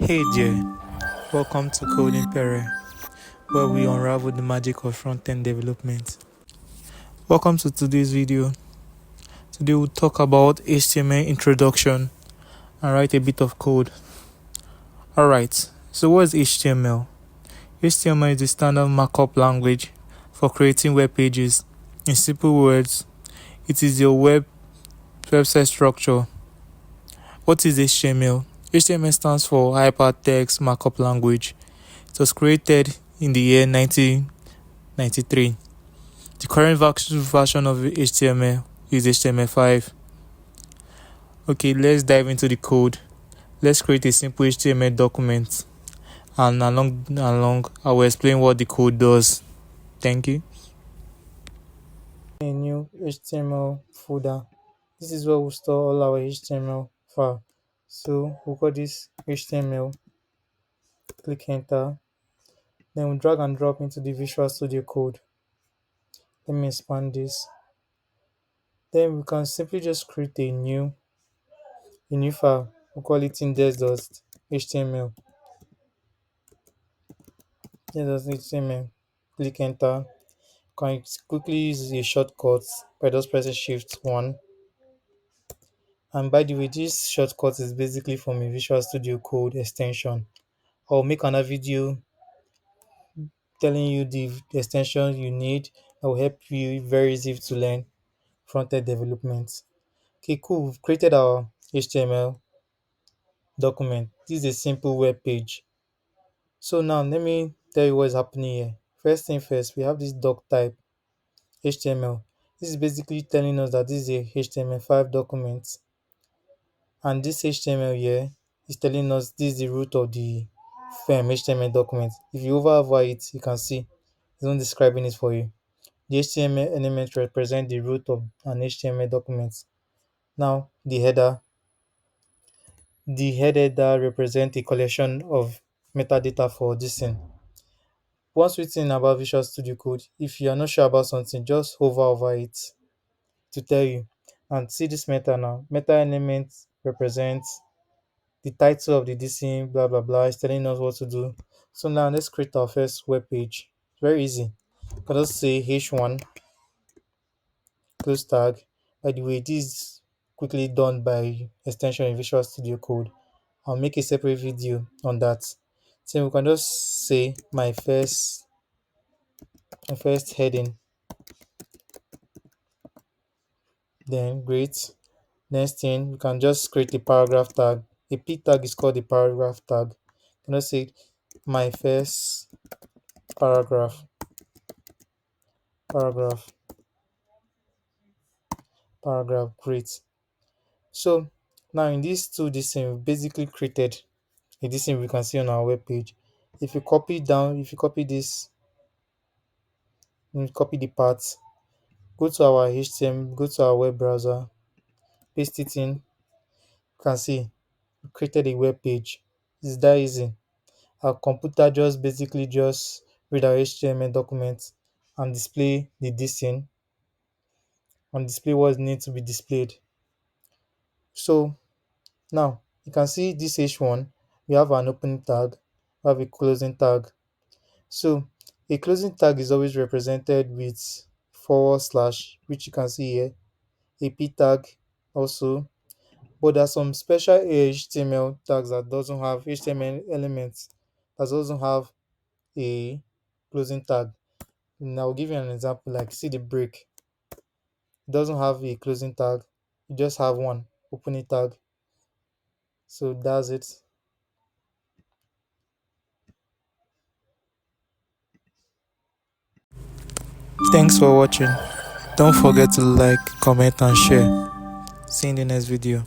Hey there, welcome to Coding Pere, where we unravel the magic of front-end development. Welcome to today's video. Today we'll talk about HTML introduction and write a bit of code. Alright, so what is HTML? HTML is the standard markup language for creating web pages. In simple words, it is your website structure. What is HTML? HTML stands for Hypertext Markup Language. It was created in the year 1993. The current version of HTML is HTML5. Okay, let's dive into the code. Let's create a simple HTML document, and along I will explain what the code does. Thank you. A new HTML folder. This is where we store all our HTML file. So we'll call this HTML. Click enter. Then we drag and drop into the Visual Studio Code. Let me expand this. Then we can simply just create a new file. We'll call it index.html. Index.html. Click enter. Can quickly use a shortcut by just pressing Shift 1. And by the way, this shortcut is basically from a Visual Studio Code extension. I'll make another video telling you the extension you need that will help you very easy to learn front-end development. Okay, cool. We've created our HTML document. This is a simple web page. So now let me tell you what's happening here. First thing first, we have this doc type HTML. This is basically telling us that this is a HTML5 document, and this HTML here is telling us this is the root of the HTML document. If you hover it, you can see it's not describing it for you. The HTML element represent the root of an HTML document. Now the header represent a collection of metadata for this thing. One sweet thing about Visual Studio Code, if you are not sure about something, just hover over it to tell you. And see this meta now. Meta element represents the title of the this blah blah blah. It's telling us what to do. So now let's create our first web page. Very easy. You can just say h1 close tag. By the way, this is quickly done by extension in Visual Studio Code. I'll make a separate video on that. So we can just say my first heading. Then great. Next thing, we can just create a paragraph tag. A p tag is called a paragraph tag. You can just say my first paragraph, paragraph, paragraph. Great. So now in these two this thing, we basically created a this thing we can see on our web page. If you copy this, you copy the parts, go to our HTML, go to our web browser, paste it in. You can see we created a web page. It's that easy. Our computer just basically just read our HTML document and display the this thing and display what needs to be displayed. So now you can see this h1, we have an opening tag, we have a closing tag. So a closing tag is always represented with /, which you can see here, a p tag also. But there's some special HTML tags that doesn't have HTML elements that doesn't have a closing tag. And I'll give you an example, like see the break. It doesn't have a closing tag, you just have one opening tag. So that's it. Thanks for watching. Don't forget to like, comment, and share. See you in the next video.